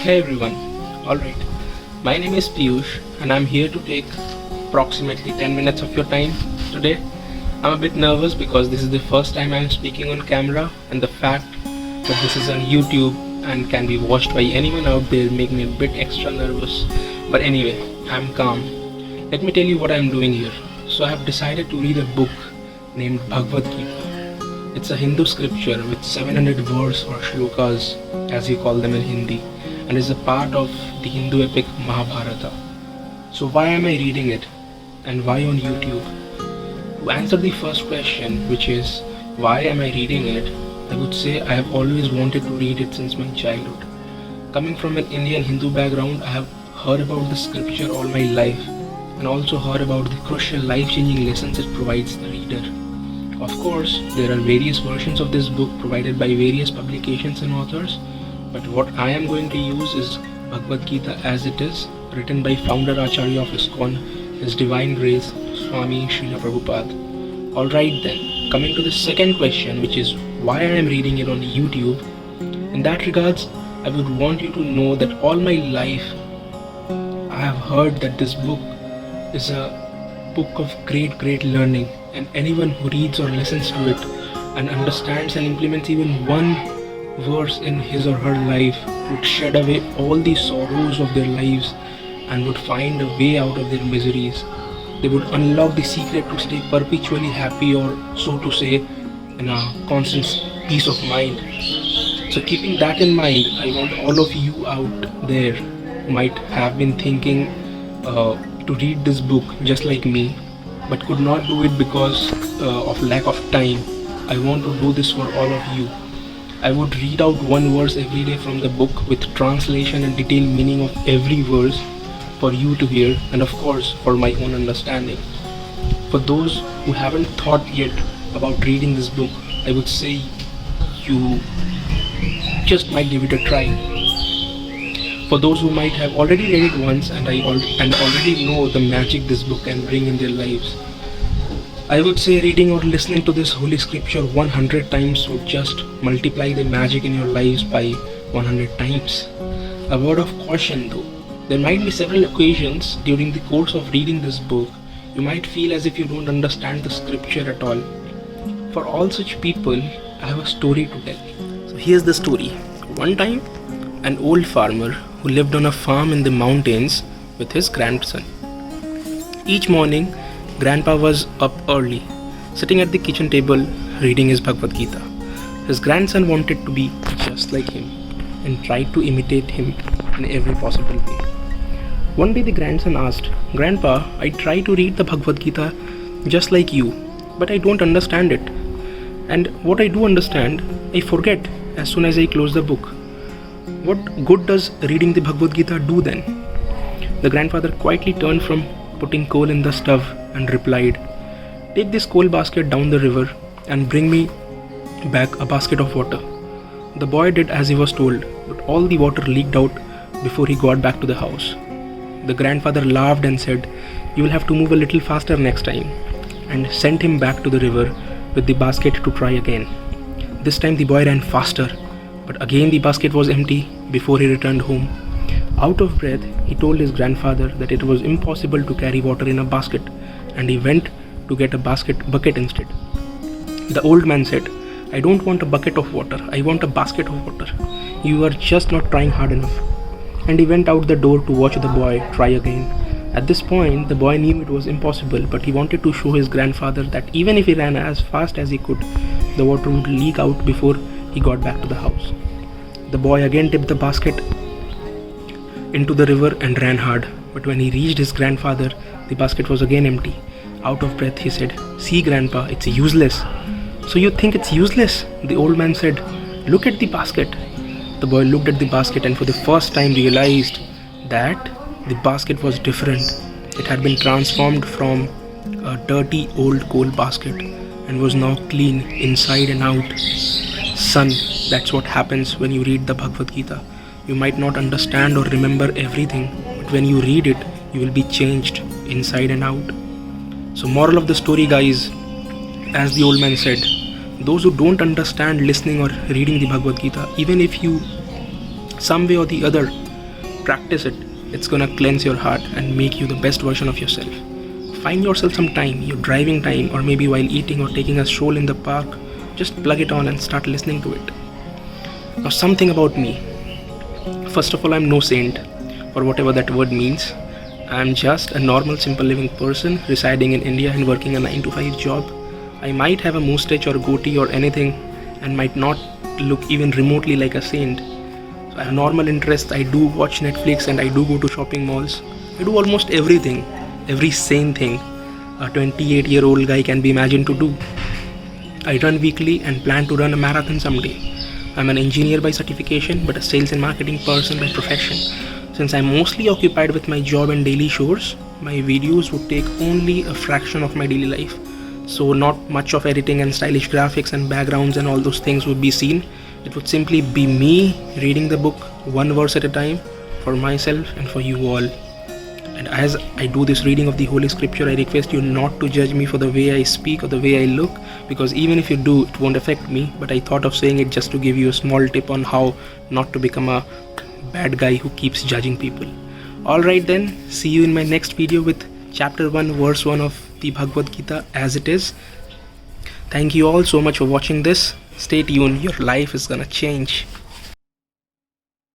Hey everyone, alright. My name is Piyush and I'm here to take approximately 10 minutes of your time today. I'm a bit nervous because this is the first time I'm speaking on camera, and the fact that this is on YouTube and can be watched by anyone out there make me a bit extra nervous. But anyway, I'm calm. Let me tell you what I'm doing here. So I have decided to read a book named Bhagavad Gita. It's a Hindu scripture with 700 verses or shlokas as you call them in Hindi, and is a part of the Hindu epic Mahabharata. So why am I reading it and why on YouTube? To answer the first question, which is why am I reading it, I would say I have always wanted to read it since my childhood. Coming from an Indian Hindu background, I have heard about the scripture all my life and also heard about the crucial life-changing lessons it provides the reader. Of course, there are various versions of this book provided by various publications and authors, but what I am going to use is Bhagavad Gita as it is, written by founder Acharya of ISKCON, His Divine Grace Swami Srila Prabhupada. Alright then, coming to the second question, which is why I am reading it on YouTube. In that regards, I would want you to know that all my life I have heard that this book is a book of great learning, and anyone who reads or listens to it and understands and implements even one verse in his or her life would shed away all the sorrows of their lives and would find a way out of their miseries. They would unlock the secret to stay perpetually happy, or so to say, in a constant peace of mind. So keeping that in mind, I want all of you out there who might have been thinking to read this book just like me but could not do it because of lack of time. I want to do this for all of you. I would read out one verse every day from the book with translation and detailed meaning of every verse for you to hear, and of course for my own understanding. For those who haven't thought yet about reading this book, I would say you just might give it a try. For those who might have already read it once and already know the magic this book can bring in their lives, I would say reading or listening to this holy scripture 100 times would just multiply the magic in your lives by 100 times. A word of caution though, there might be several occasions during the course of reading this book you might feel as if you don't understand the scripture at all. For all such people, I have a story to tell. So here's the story. One time, an old farmer who lived on a farm in the mountains with his grandson. Each morning, Grandpa was up early, sitting at the kitchen table reading his Bhagavad Gita. His grandson wanted to be just like him and tried to imitate him in every possible way. One day the grandson asked, "Grandpa, I try to read the Bhagavad Gita just like you, but I don't understand it. And what I do understand, I forget as soon as I close the book. What good does reading the Bhagavad Gita do then?" The grandfather quietly turned from putting coal in the stove and replied, "Take this coal basket down the river and bring me back a basket of water." The boy did as he was told, but all the water leaked out before he got back to the house. The grandfather laughed and said, "You will have to move a little faster next time," and sent him back to the river with the basket to try again. This time the boy ran faster, but again the basket was empty before he returned home. Out of breath, he told his grandfather that it was impossible to carry water in a basket, and he went to get a bucket instead. The old man said, "I don't want a bucket of water, I want a basket of water. You are just not trying hard enough." And he went out the door to watch the boy try again. At this point, the boy knew it was impossible, but he wanted to show his grandfather that even if he ran as fast as he could, the water would leak out before he got back to the house. The boy again tipped the basket into the river and ran hard, but when he reached his grandfather, the basket was again empty. Out of breath, he said, "See, Grandpa, it's useless." "So you think it's useless?" the old man said. "Look at the basket." The boy looked at the basket and for the first time realized that the basket was different. It had been transformed from a dirty old coal basket and was now clean inside and out. Son, that's what happens when you read the Bhagavad Gita. You might not understand or remember everything, but when you read it, you will be changed inside and out. So moral of the story, guys, as the old man said, those who don't understand listening or reading the Bhagavad Gita, even if you some way or the other practice it, it's gonna cleanse your heart and make you the best version of yourself. Find yourself some time, your driving time, or maybe while eating or taking a stroll in the park. Just plug it on and start listening to it. Now, something about me. First of all, I'm no saint, or whatever that word means. I'm just a normal, simple living person residing in India and working a 9 to 5 job. I might have a mustache or goatee or anything and might not look even remotely like a saint. So I have normal interests. I do watch Netflix and I do go to shopping malls. I do almost everything, every sane thing a 28-year-old guy can be imagined to do. I run weekly and plan to run a marathon someday. I'm an engineer by certification but a sales and marketing person by profession. Since I'm mostly occupied with my job and daily chores, my videos would take only a fraction of my daily life. So not much of editing and stylish graphics and backgrounds and all those things would be seen. It would simply be me reading the book one verse at a time for myself and for you all. And as I do this reading of the Holy Scripture, I request you not to judge me for the way I speak or the way I look, because even if you do, it won't affect me. But I thought of saying it just to give you a small tip on how not to become a bad guy who keeps judging people. Alright then, see you in my next video with chapter 1 verse 1 of the Bhagavad Gita as it is. Thank you all so much for watching this. Stay tuned, your life is gonna change.